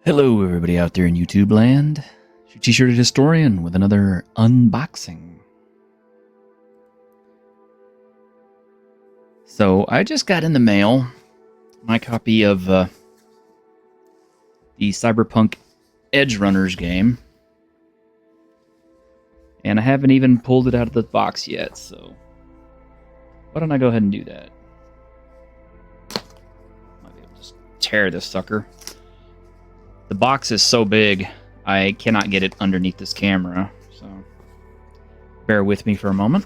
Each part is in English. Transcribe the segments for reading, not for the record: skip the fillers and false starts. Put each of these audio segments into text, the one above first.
Hello, everybody out there in YouTube land. It's your T-shirted historian with another unboxing. So I just got in the mail my copy of the Cyberpunk Edgerunners game, and I haven't even pulled it out of the box yet. So why don't I go ahead and do that? Might be able to just tear this sucker. The box is so big, I cannot get it underneath this camera, so bear with me for a moment.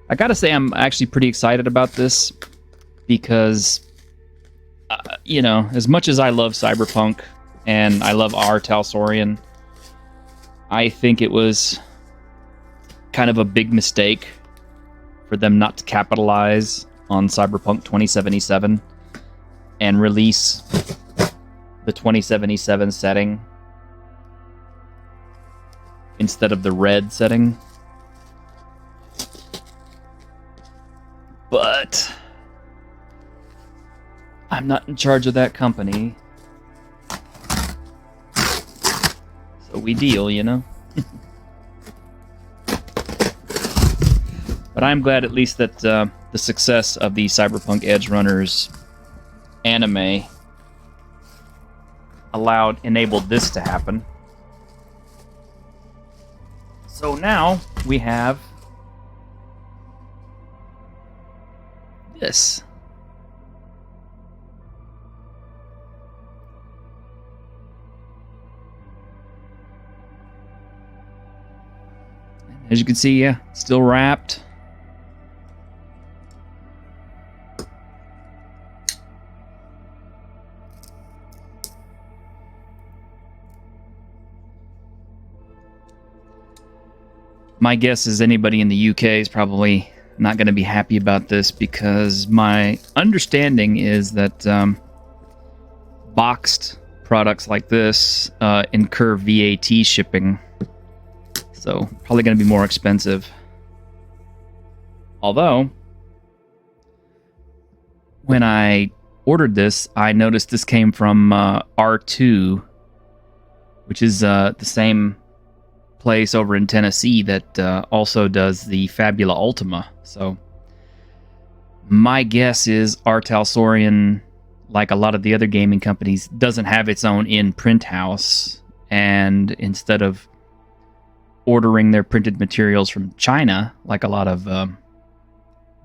I gotta say, I'm actually pretty excited about this because, you know, as much as I love Cyberpunk and I love R. Talsorian, I think it was kind of a big mistake for them not to capitalize on Cyberpunk 2077 and release the 2077 setting instead of the red setting. But I'm not in charge of that company, so we deal, you know? But I'm glad at least that the success of the Cyberpunk Edgerunners anime enabled this to happen. So now we have this. As you can see, yeah, still wrapped. My guess is anybody in the UK is probably not going to be happy about this because my understanding is that boxed products like this incur VAT shipping, so probably going to be more expensive. Although, when I ordered this, I noticed this came from R2, which is the same place over in Tennessee that also does the Fabula Ultima. So my guess is R. Talsorian, like a lot of the other gaming companies, doesn't have its own in-print house, and instead of ordering their printed materials from China, like a lot of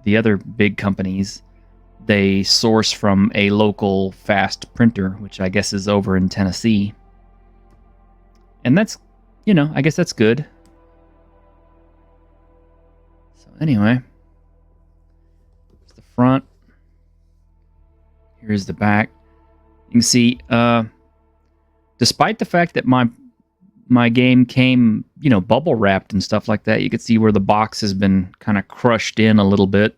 the other big companies, they source from a local fast printer, which I guess is over in Tennessee. And that's, you know, I guess that's good. So anyway, here's the front. Here's the back. You can see, despite the fact that my game came, you know, bubble wrapped and stuff like that, you can see where the box has been kind of crushed in a little bit.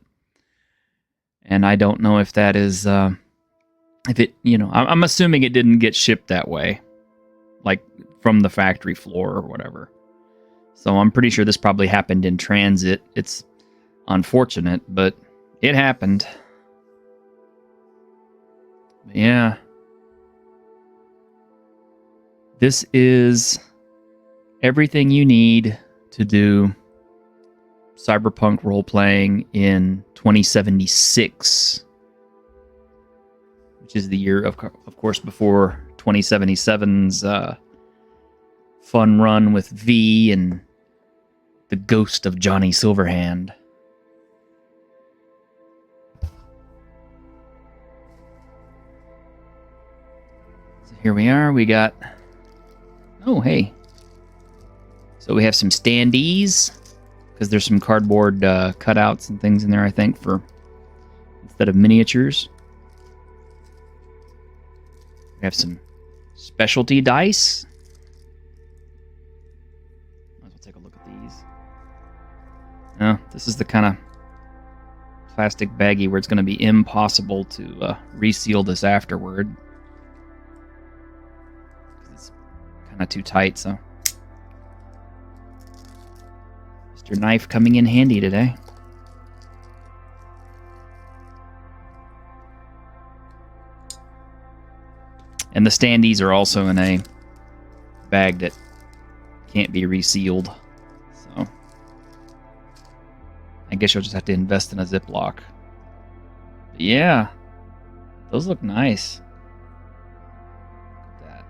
And I don't know if that is, if it, you know, I'm assuming it didn't get shipped that way, like from the factory floor or whatever. So I'm pretty sure this probably happened in transit. It's unfortunate, but it happened. Yeah. This is everything you need to do Cyberpunk role-playing in 2076, which is the year, of course, before 2077's fun run with V and the ghost of Johnny Silverhand. So here we are. We got... Oh, hey. So we have some standees, because there's some cardboard cutouts and things in there, I think, for instead of miniatures. We have some specialty dice. Might as well take a look at these. Oh, this is the kind of plastic baggie where it's going to be impossible to reseal this afterward. It's kind of too tight, so... Your knife coming in handy today. And the standees are also in a bag that can't be resealed. So I guess you'll just have to invest in a Ziploc. But yeah, those look nice. Look at that.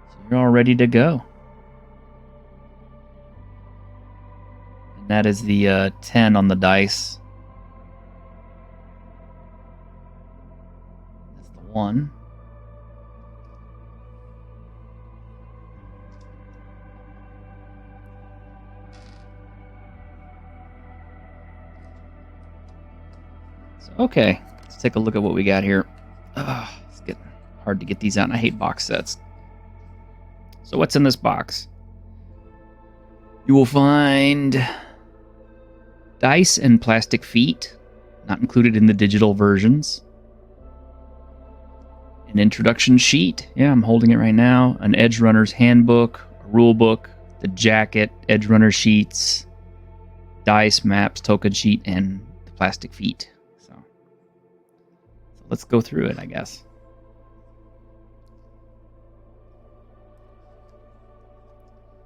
So you're all ready to go. And that is the 10 on the dice. That's the 1. Okay, let's take a look at what we got here. It's getting hard to get these out, and I hate box sets. So what's in this box? You will find dice and plastic feet, not included in the digital versions. An introduction sheet. Yeah, I'm holding it right now. An Edgerunners handbook, a rule book, the jacket, Edgerunner sheets, dice, maps, token sheet, and the plastic feet. Let's go through it, I guess.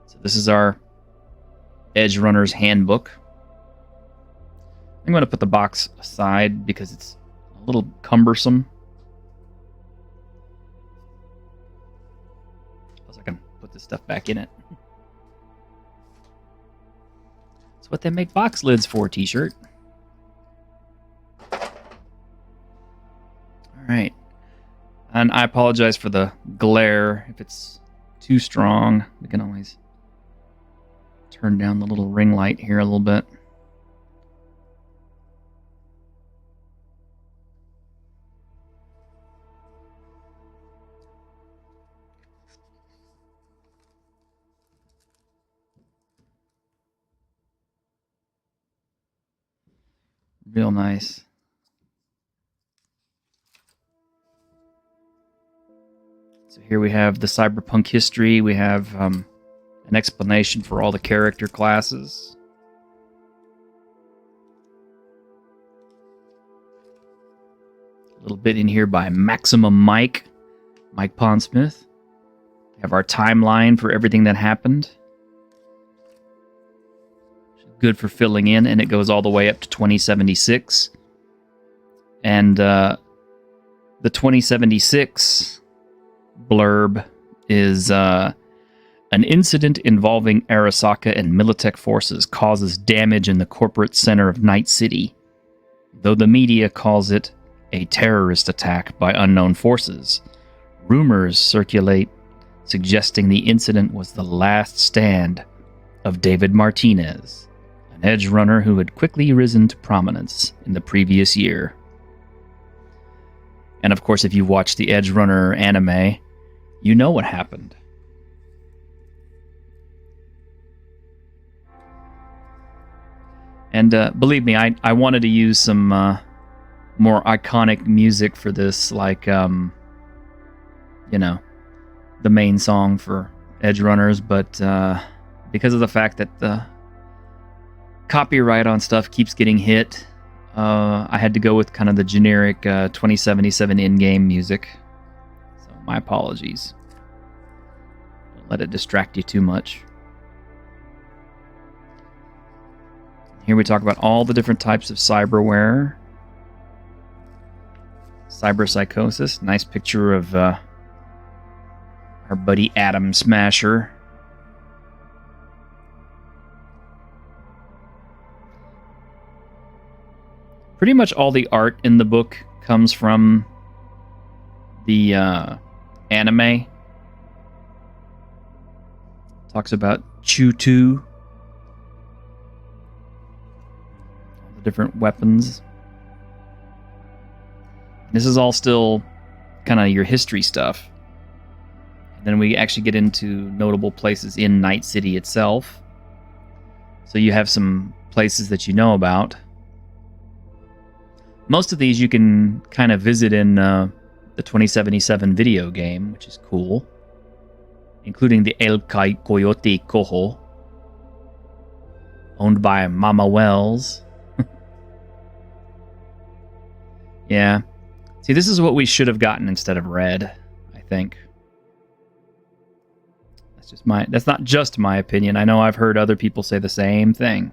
So this is our Edgerunners handbook. I'm going to put the box aside because it's a little cumbersome. Plus I can put this stuff back in it. That's what they make box lids for, t-shirt. Right. And I apologize for the glare. If it's too strong, we can always turn down the little ring light here a little bit. Real nice. So here we have the Cyberpunk history. We have an explanation for all the character classes. A little bit in here by Maximum Mike Pondsmith. We have our timeline for everything that happened. Good for filling in, and it goes all the way up to 2076. And the 2076 blurb is an incident involving Arasaka and Militech forces causes damage in the corporate center of Night City, though the media calls it a terrorist attack by unknown forces. Rumors circulate suggesting the incident was the last stand of David Martinez, an Edgerunner who had quickly risen to prominence in the previous year. And of course, if you've watched the Edgerunner anime, you know what happened. And believe me, I wanted to use some more iconic music for this, like, you know, the main song for Edgerunners, but because of the fact that the copyright on stuff keeps getting hit, I had to go with kind of the generic 2077 in-game music. So my apologies. Don't let it distract you too much. Here we talk about all the different types of cyberware. Cyberpsychosis. Nice picture of our buddy Atom Smasher. Pretty much all the art in the book comes from the anime. Talks about Chutu. All the different weapons. This is all still kind of your history stuff. And then we actually get into notable places in Night City itself. So you have some places that you know about. Most of these you can kind of visit in the 2077 video game, which is cool. Including the El Coyote Cojo, owned by Mama Wells. Yeah. See, this is what we should have gotten instead of red, I think. That's not just my opinion. I know I've heard other people say the same thing.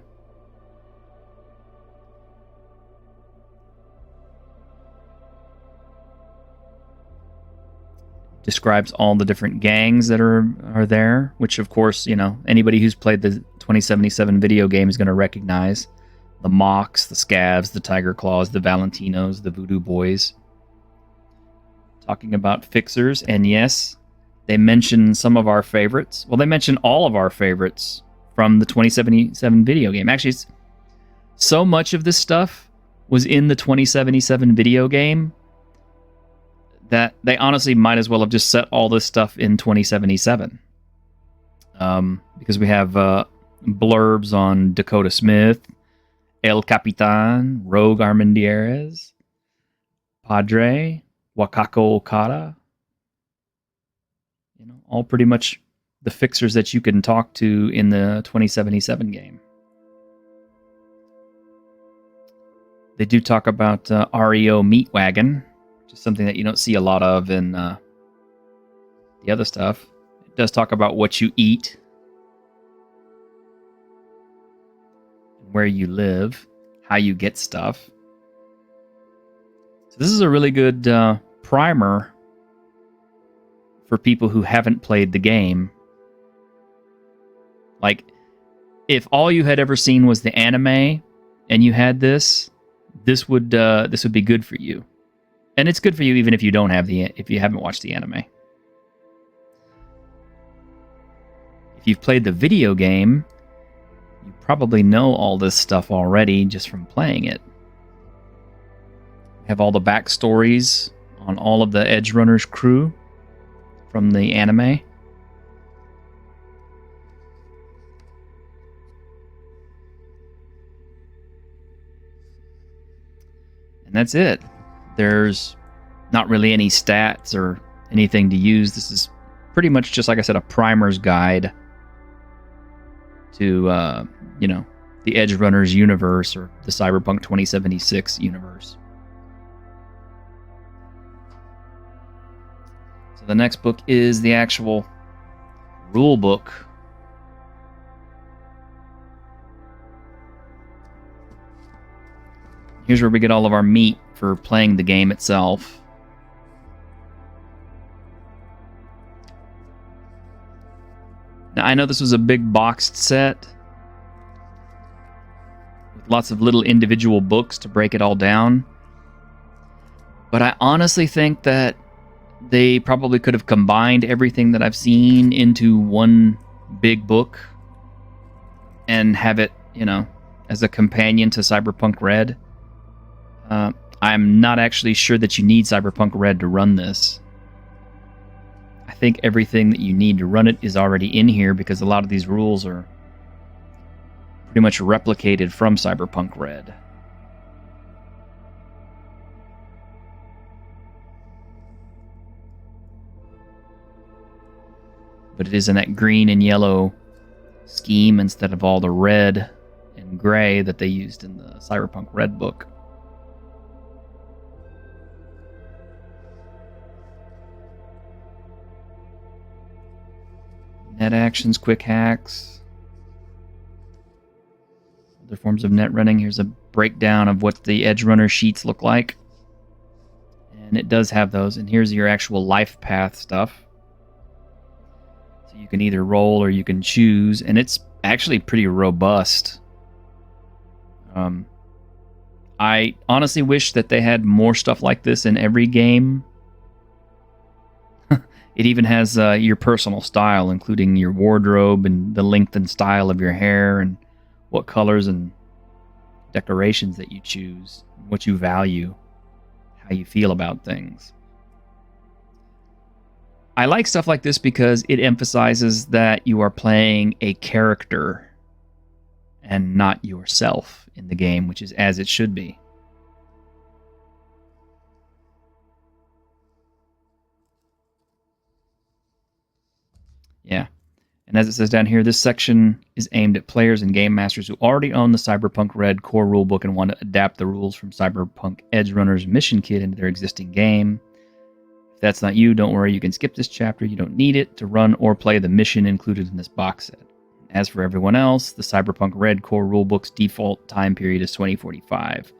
Describes all the different gangs that are there, which of course, you know, anybody who's played the 2077 video game is going to recognize. The Mox, the Scavs, the Tiger Claws, the Valentinos, the Voodoo Boys. Talking about fixers, and yes, they mention some of our favorites. Well, they mention all of our favorites from the 2077 video game. Actually, so much of this stuff was in the 2077 video game that they honestly might as well have just set all this stuff in 2077. Because we have blurbs on Dakota Smith, El Capitan, Rogue Armendariz, Padre, Wakako Okada. You know, all pretty much the fixers that you can talk to in the 2077 game. They do talk about REO Meat Wagon, which is something that you don't see a lot of in the other stuff. It does talk about what you eat, where you live, how you get stuff. So this is a really good primer for people who haven't played the game. Like, if all you had ever seen was the anime and you had this would be good for you. And it's good for you even if you haven't watched the anime. If you've played the video game, you probably know all this stuff already just from playing it. We have all the backstories on all of the Edgerunners crew from the anime. And that's it. There's not really any stats or anything to use. This is pretty much just, like I said, a primer's guide to, the Edgerunners universe or the Cyberpunk 2076 universe. So the next book is the actual rule book. Here's where we get all of our meat for playing the game itself. Now, I know this was a big boxed set with lots of little individual books to break it all down. But I honestly think that they probably could have combined everything that I've seen into one big book and have it, as a companion to Cyberpunk Red. I'm not actually sure that you need Cyberpunk Red to run this. I think everything that you need to run it is already in here because a lot of these rules are pretty much replicated from Cyberpunk Red. But it is in that green and yellow scheme instead of all the red and gray that they used in the Cyberpunk Red book. Net actions, quick hacks, other forms of net running. Here's a breakdown of what the Edgerunner sheets look like. And it does have those. And here's your actual life path stuff. So you can either roll or you can choose. And it's actually pretty robust. I honestly wish that they had more stuff like this in every game. It even has your personal style, including your wardrobe and the length and style of your hair and what colors and decorations that you choose, what you value, how you feel about things. I like stuff like this because it emphasizes that you are playing a character and not yourself in the game, which is as it should be. Yeah. And as it says down here, this section is aimed at players and game masters who already own the Cyberpunk Red core rulebook and want to adapt the rules from Cyberpunk Edgerunners mission kit into their existing game. If that's not you, don't worry, you can skip this chapter. You don't need it to run or play the mission included in this box set. As for everyone else, the Cyberpunk Red core rulebook's default time period is 2045.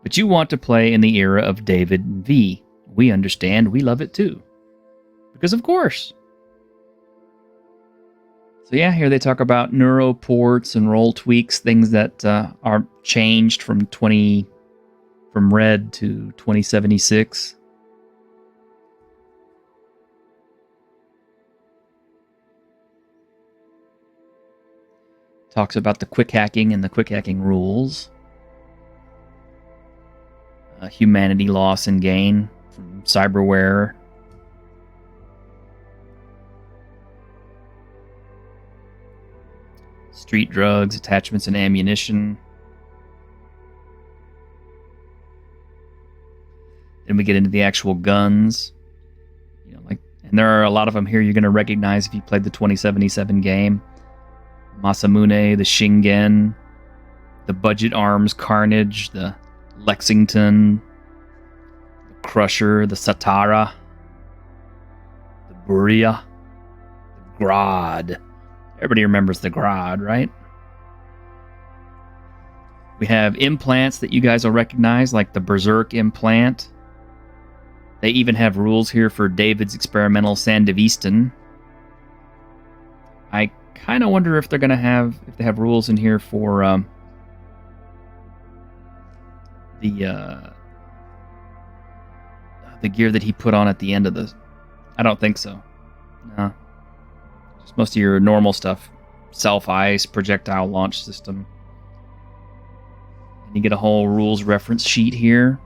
But you want to play in the era of David and V. We understand, we love it too. Because of course. So yeah, here they talk about neuro ports and roll tweaks, things that are changed from Red to 2076. Talks about the quick hacking and the quick hacking rules. Humanity loss and gain from cyberware. Street drugs, attachments, and ammunition. Then we get into the actual guns. And there are a lot of them here you're going to recognize if you played the 2077 game. Masamune, the Shingen, the Budget Arms Carnage, the Lexington, the Crusher, the Satara, the Buria, the Grad. Everybody remembers the Grad, right? We have implants that you guys will recognize, like the Berserk implant. They even have rules here for David's experimental Sandevistan. I kind of wonder if they have rules in here for the gear that he put on at the end of the... I don't think so. No. Just most of your normal stuff. Self-ice, projectile launch system. And you get a whole rules reference sheet here.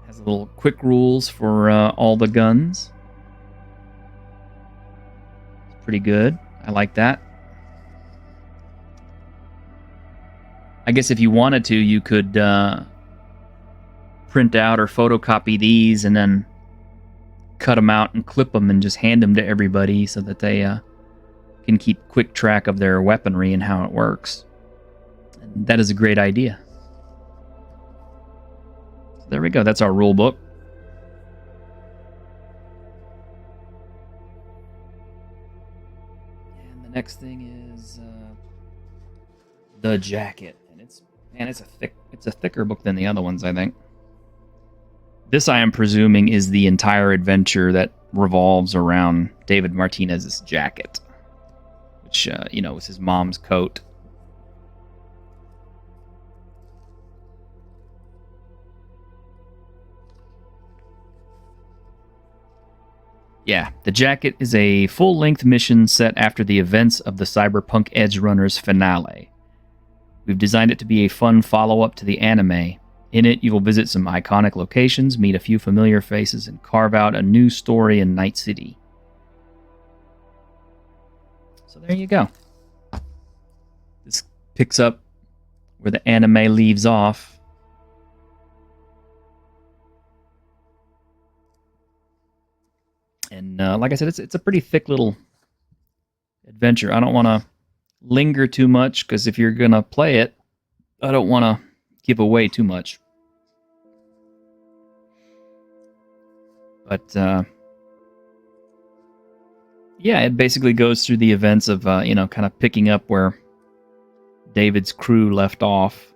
Has a little quick rules for all the guns. It's pretty good. I like that. I guess if you wanted to, you could print out or photocopy these and then cut them out and clip them and just hand them to everybody so that they can keep quick track of their weaponry and how it works. And that is a great idea. So there we go. That's our rule book. And the next thing is the jacket. And it's a thicker book than the other ones, I think. This, I am presuming, is the entire adventure that revolves around David Martinez's jacket, which, was his mom's coat. Yeah, the jacket is a full-length mission set after the events of the Cyberpunk Edgerunners finale. We've designed it to be a fun follow-up to the anime. In it, you will visit some iconic locations, meet a few familiar faces, and carve out a new story in Night City. So there you go. This picks up where the anime leaves off. And like I said, it's a pretty thick little adventure. I don't want to linger too much, because if you're going to play it, I don't want to give away too much. But, yeah, it basically goes through the events of, kind of picking up where David's crew left off.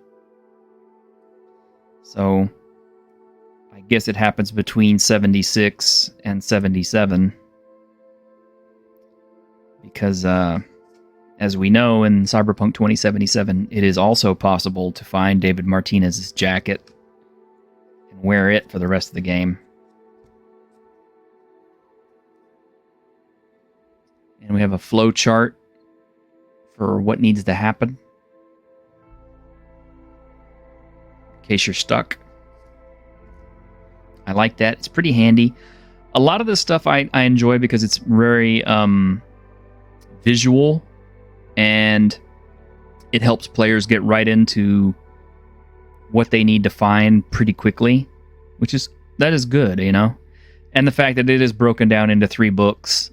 So, I guess it happens between 76 and 77. Because, as we know, in Cyberpunk 2077, it is also possible to find David Martinez's jacket and wear it for the rest of the game. And we have a flow chart for what needs to happen, in case you're stuck. I like that. It's pretty handy. A lot of this stuff I enjoy because it's very visual, and it helps players get right into what they need to find pretty quickly, which is that is good, you know, and the fact that it is broken down into 3 books.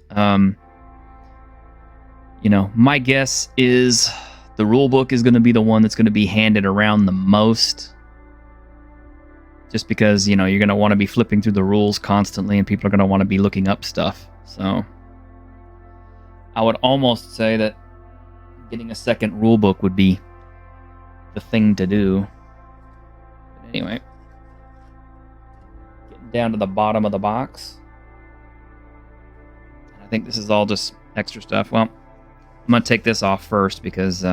You know, my guess is the rule book is going to be the one that's going to be handed around the most, just because, you know, you're going to want to be flipping through the rules constantly, and people are going to want to be looking up stuff. So I would almost say that getting a second rule book would be the thing to do. But anyway, getting down to the bottom of the box. I think this is all just extra stuff. Well, I'm going to take this off first because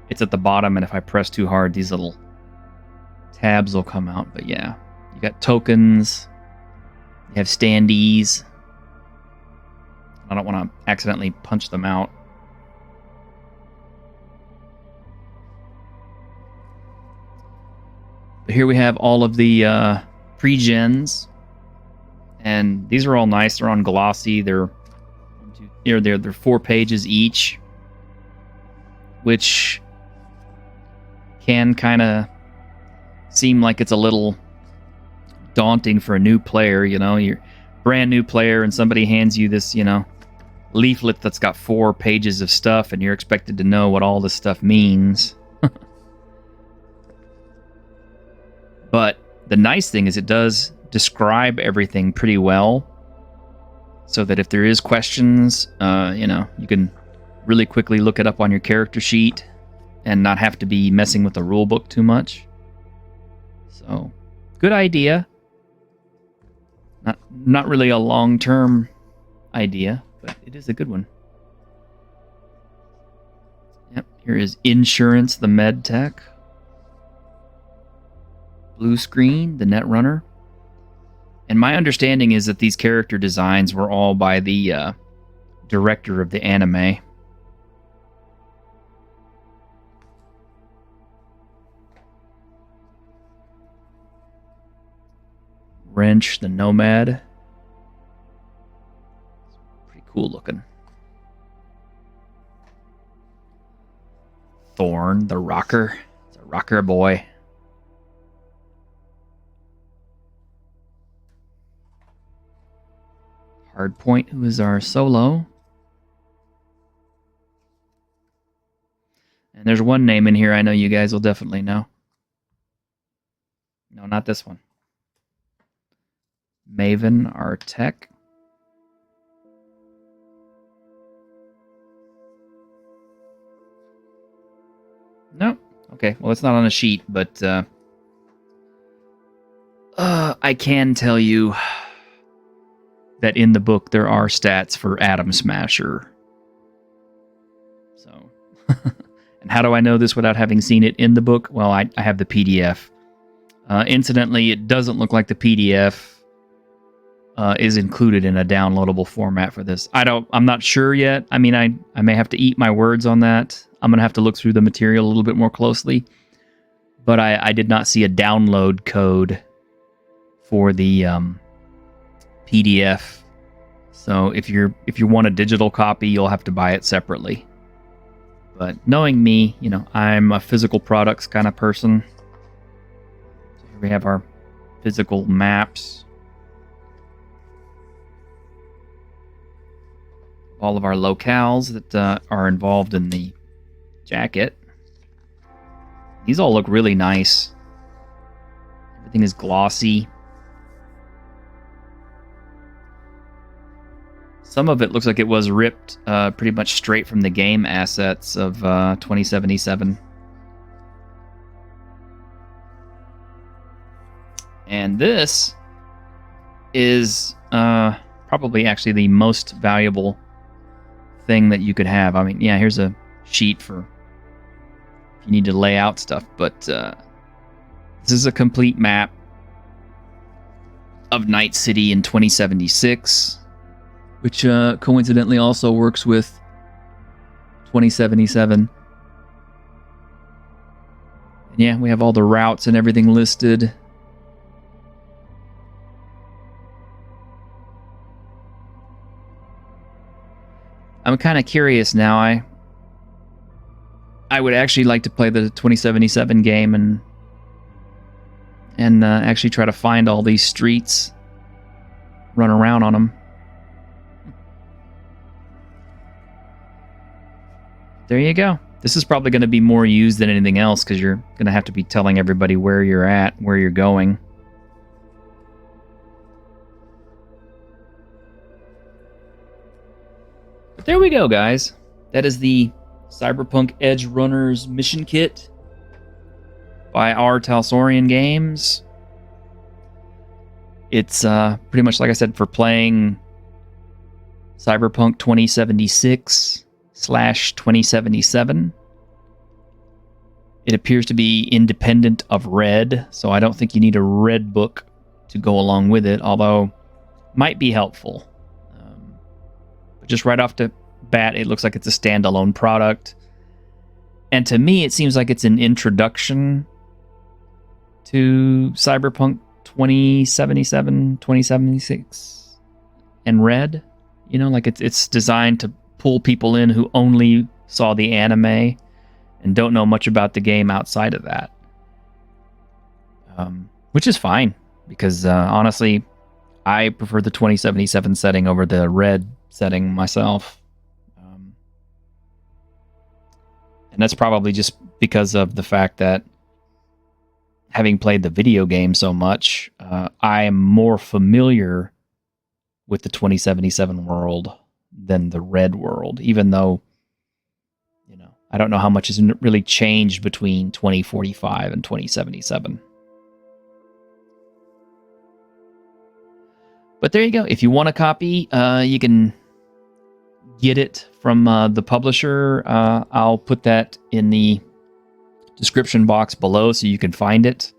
it's at the bottom, and if I press too hard, these little tabs will come out. But yeah, you got tokens, you have standees. I don't want to accidentally punch them out. But here we have all of the pre-gens, and these are all nice. They're on glossy. They're 4 pages each, which can kind of seem like it's a little daunting for a new player. You know, you're a brand new player and somebody hands you this, you know, leaflet that's got 4 pages of stuff, and you're expected to know what all this stuff means. But the nice thing is it does describe everything pretty well, so that if there is questions, you know, you can really quickly look it up on your character sheet and not have to be messing with the rule book too much. So, good idea. Not really a long-term idea, but it is a good one. Yep, here is Insurance, the med tech. Blue Screen, the Netrunner. And my understanding is that these character designs were all by the director of the anime. Wrench, the Nomad. Pretty cool looking. Thorn, the Rocker. It's a rocker boy. Hardpoint, who is our solo. And there's one name in here I know you guys will definitely know. No, not this one. Maven, our tech. No. Okay, well, it's not on a sheet, but I can tell you that in the book there are stats for Atom Smasher. So, and how do I know this without having seen it in the book? Well, I have the PDF. Incidentally, it doesn't look like the PDF is included in a downloadable format for this. I'm not sure yet. I mean, I may have to eat my words on that. I'm gonna have to look through the material a little bit more closely. But I did not see a download code for the PDF. So if you want a digital copy, you'll have to buy it separately. But knowing me, you know, I'm a physical products kind of person. So here we have our physical maps. All of our locales that are involved in the jacket. These all look really nice. Everything is glossy. Some of it looks like it was ripped pretty much straight from the game assets of 2077. And this is probably actually the most valuable thing that you could have. I mean, yeah, here's a sheet for if you need to lay out stuff, but this is a complete map of Night City in 2076. Which coincidentally also works with 2077. And yeah, we have all the routes and everything listed. I'm kind of curious now. I would actually like to play the 2077 game and and actually try to find all these streets, run around on them. There you go. This is probably going to be more used than anything else because you're going to have to be telling everybody where you're at, where you're going. But there we go, guys. That is the Cyberpunk Edgerunners mission kit by R. Talsorian Games. It's pretty much, like I said, for playing Cyberpunk 2076/2077. It appears to be independent of Red, so I don't think you need a Red book to go along with it, although might be helpful. But just right off the bat, it looks like it's a standalone product. And to me, it seems like it's an introduction to Cyberpunk 2077, 2076, and Red. You know, like it's designed to pull people in who only saw the anime and don't know much about the game outside of that. Which is fine, because honestly, I prefer the 2077 setting over the Red setting myself. And that's probably just because of the fact that having played the video game so much, I am more familiar with the 2077 world than the Red world, even though, you know, I don't know how much has really changed between 2045 and 2077. But there you go. If you want a copy, you can get it from the publisher. I'll put that in the description box below so you can find it.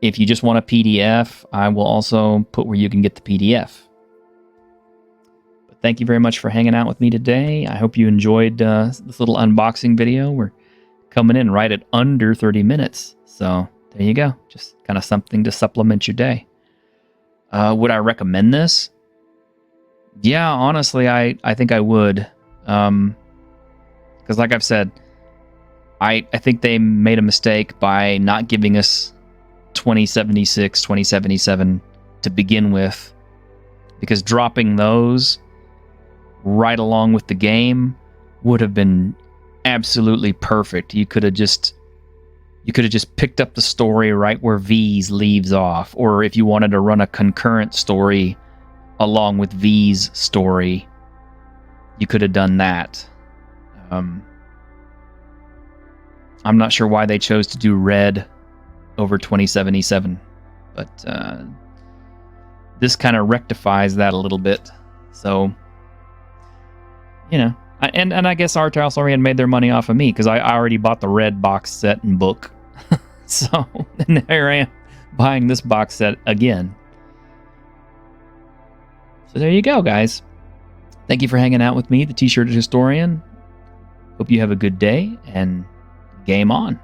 If you just want a PDF, I will also put where you can get the PDF. But thank you very much for hanging out with me today. I hope you enjoyed this little unboxing video. We're coming in right at under 30 minutes. So there you go. Just kind of something to supplement your day. Would I recommend this? Yeah, honestly, I think I would. Because like I've said, I think they made a mistake by not giving us 2076, 2077 to begin with. Because dropping those right along with the game would have been absolutely perfect. You could have just picked up the story right where V's leaves off. Or if you wanted to run a concurrent story along with V's story, you could have done that. I'm not sure why they chose to do Red over 2077, but this kind of rectifies that a little bit. So, you know, and I guess R. Talsorian made their money off of me because I already bought the Red box set and book. So, and here I am buying this box set again. So there you go, guys. Thank you for hanging out with me, the T-Shirted Historian. Hope you have a good day, and game on.